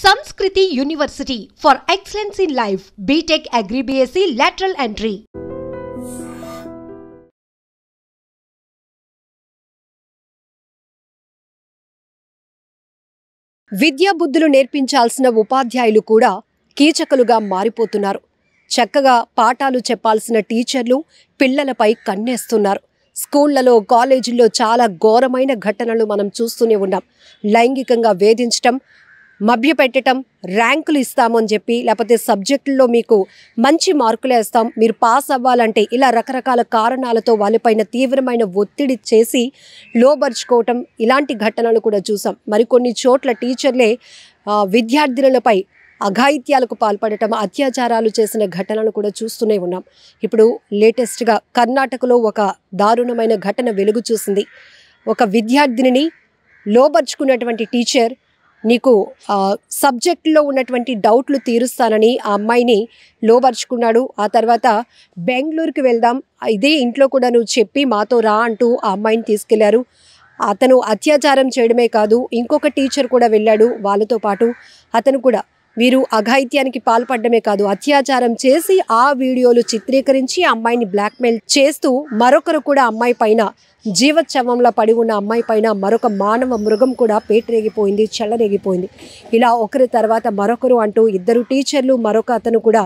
Sanskriti University for excellence in life. BTech Agri BSc lateral entry. విద్యా బుద్ధులు నేర్పించాల్సిన ఉపాధ్యాయులు కూడా కీచకులుగా మారిపోతున్నారు. చక్కగా పాఠాలు చెప్పాల్సిన టీచర్లు పిల్లలపై కన్నేస్తున్నారు. స్కూళ్లలో కాలేజీల్లో చాలా ఘోరమైన ఘటనలు మనం చూస్తూనే ఉన్నాం. లైంగికంగా వేధించటం, మభ్యపెట్టడం, ర్యాంకులు ఇస్తామని చెప్పి, లేకపోతే సబ్జెక్టుల్లో మీకు మంచి మార్కులు వేస్తాం, మీరు పాస్ అవ్వాలంటే ఇలా రకరకాల కారణాలతో వాళ్ళపైన తీవ్రమైన ఒత్తిడి చేసి లోబర్చుకోవటం, ఇలాంటి ఘటనలు కూడా చూసాం. మరికొన్ని చోట్ల టీచర్లే విద్యార్థినులపై అఘాయిత్యాలకు పాల్పడటం, అత్యాచారాలు చేసిన ఘటనలు కూడా చూస్తూనే ఉన్నాం. ఇప్పుడు లేటెస్ట్గా కర్ణాటకలో ఒక దారుణమైన ఘటన వెలుగు చూసింది. ఒక విద్యార్థినిని లోబర్చుకున్నటువంటి టీచర్ నీకు సబ్జెక్టులో ఉన్నటువంటి డౌట్లు తీరుస్తానని ఆ అమ్మాయిని లోబర్చుకున్నాడు. ఆ తర్వాత బెంగళూరుకి వెళ్దాం, ఇదే ఇంట్లో కూడా నువ్వు చెప్పి మాతో రా అంటూ ఆ అమ్మాయిని తీసుకెళ్లారు. అతను అత్యాచారం చేయడమే కాదు, ఇంకొక టీచర్ కూడా వెళ్ళాడు వాళ్ళతో పాటు. అతను కూడా వీరు అఘాయిత్యానికి పాల్పడమే కాదు, అత్యాచారం చేసి ఆ వీడియోలు చిత్రీకరించి అమ్మాయిని బ్లాక్మెయిల్ చేస్తూ మరొకరు కూడా అమ్మాయి పైన, జీవోత్సవంలో పడి ఉన్న అమ్మాయి పైన మరొక మానవ మృగం కూడా పేటరేగిపోయింది, చెల్లరేగిపోయింది. ఇలా ఒకరి తర్వాత మరొకరు అంటూ ఇద్దరు టీచర్లు, మరొక అతను కూడా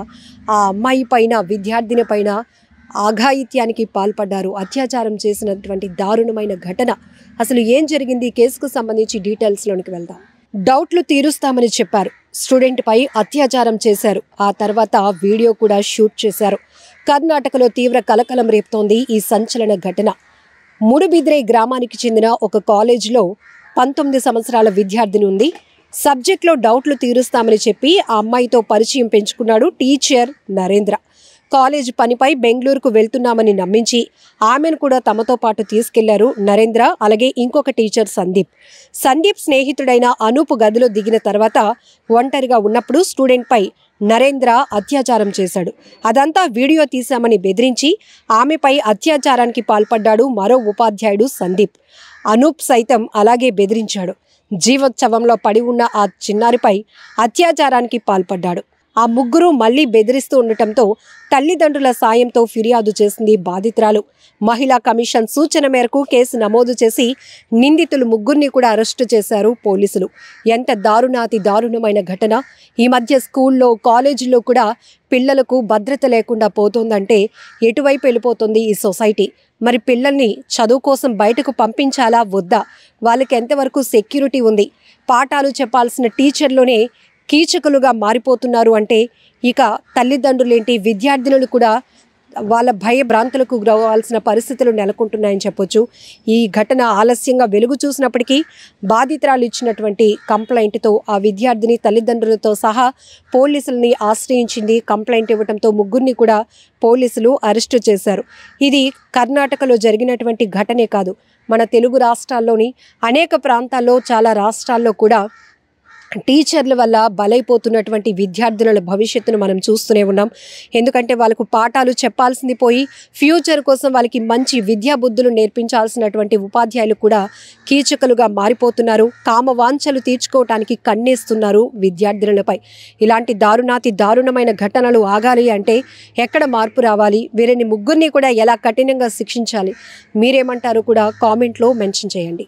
ఆ అమ్మాయి పైన, విద్యార్థిని పైన అఘాయిత్యానికి పాల్పడ్డారు. అత్యాచారం చేసినటువంటి దారుణమైన ఘటన. అసలు ఏం జరిగింది, కేసుకు సంబంధించి డీటెయిల్స్లోనికి వెళ్దాం. డౌట్లు తీరుస్తామని చెప్పారు, స్టూడెంట్ పై అత్యాచారం చేశారు, ఆ తర్వాత వీడియో కూడా షూట్ చేశారు. కర్ణాటకలో తీవ్ర కలకలం రేపుతోంది ఈ సంచలన ఘటన. ముడుబిద్రే గ్రామానికి చెందిన ఒక కాలేజీలో 19 సంవత్సరాల విద్యార్థిని ఉంది. సబ్జెక్ట్లో డౌట్లు తీరుస్తామని చెప్పి ఆ అమ్మాయితో పరిచయం పెంచుకున్నాడు టీచర్ నరేంద్ర. కాలేజ్ పనిపై బెంగళూరుకు వెళ్తున్నామని నమ్మించి ఆమెను కూడా తమతో పాటు తీసుకెళ్లారు నరేంద్ర, అలాగే ఇంకొక టీచర్ సందీప్ స్నేహితుడైన అనూప్ గదిలో దిగిన తర్వాత ఒంటరిగా ఉన్నప్పుడు స్టూడెంట్పై నరేంద్ర అత్యాచారం చేశాడు. అదంతా వీడియో తీశామని బెదిరించి ఆమెపై అత్యాచారానికి పాల్పడ్డాడు మరో ఉపాధ్యాయుడు సందీప్. అనూప్ సైతం అలాగే బెదిరించాడు. జీవోత్సవంలో పడి ఉన్న ఆ చిన్నారిపై అత్యాచారానికి పాల్పడ్డాడు. ఆ ముగ్గురు మళ్లీ బెదిరిస్తూ ఉండటంతో తల్లిదండ్రుల సాయంతో ఫిర్యాదు చేసింది బాధితురాలు. మహిళా కమిషన్ సూచన మేరకు కేసు నమోదు చేసి నిందితులు ముగ్గురిని కూడా అరెస్టు చేశారు పోలీసులు. ఎంత దారుణాతి దారుణమైన ఘటన. ఈ మధ్య స్కూల్లో, కాలేజీల్లో కూడా పిల్లలకు భద్రత లేకుండా పోతుందంటే ఎటువైపు వెళ్ళిపోతుంది ఈ సొసైటీ? మరి పిల్లల్ని చదువు కోసం బయటకు పంపించాలా వద్దా? వాళ్ళకి ఎంతవరకు సెక్యూరిటీ ఉంది? పాఠాలు చెప్పాల్సిన టీచర్లోనే కీచకులుగా మారిపోతున్నారు అంటే ఇక తల్లిదండ్రులేంటి, విద్యార్థినులు కూడా వాళ్ళ భయభ్రాంతులకు గురవ్వాల్సిన పరిస్థితులు నెలకొంటున్నాయని చెప్పొచ్చు. ఈ ఘటన ఆలస్యంగా వెలుగు చూసినప్పటికీ బాధితురాలు ఇచ్చినటువంటి కంప్లైంట్తో ఆ విద్యార్థిని తల్లిదండ్రులతో సహా పోలీసులని ఆశ్రయించింది. కంప్లైంట్ ఇవ్వడంతో ముగ్గురిని కూడా పోలీసులు అరెస్టు చేశారు. ఇది కర్ణాటకలో జరిగినటువంటి ఘటనే కాదు, మన తెలుగు రాష్ట్రాల్లోని అనేక ప్రాంతాల్లో, చాలా రాష్ట్రాల్లో కూడా టీచర్ల వల్ల బలైపోతున్నటువంటి విద్యార్థుల భవిష్యత్తును మనం చూస్తూనే ఉన్నాం. ఎందుకంటే వాళ్ళకు పాఠాలు చెప్పాల్సింది పోయి ఫ్యూచర్ కోసం వాళ్ళకి మంచి విద్యా బుద్ధులు నేర్పించాల్సినటువంటి ఉపాధ్యాయులు కూడా కీచకులుగా మారిపోతున్నారు. కామవాంఛలు తీర్చుకోవటానికి కన్నేస్తున్నారు విద్యార్థులపై. ఇలాంటి దారుణాతి దారుణమైన ఘటనలు ఆగాలి అంటే ఎక్కడ మార్పు రావాలి? వీరిని ముగ్గురిని కూడా ఎలా కఠినంగా శిక్షించాలి? మీరేమంటారు కూడా కామెంట్లో మెన్షన్ చేయండి.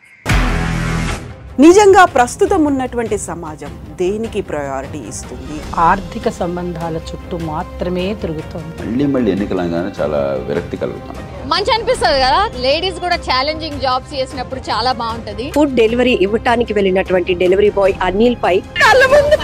నిజంగా ప్రస్తుతం ఉన్నటువంటి సమాజం దేనికి ప్రయారిటీ ఇస్తుంది? ఆర్థిక సంబంధాల చుట్టూ మాత్రమే తిరుగుతుంది. మళ్ళీ ఎన్నికలంగానే చాలా విరక్తి కలుగుతుంది. మంచి అనిపిస్తుంది కదా, లేడీస్ కూడా ఛాలెంజింగ్ జాబ్స్ చేసినప్పుడు చాలా బాగుంటది. ఫుడ్ డెలివరీ ఇవ్వటానికి వెళ్ళినటువంటి డెలివరీ బాయ్ అనిల్ పై కళ్ళ ముందు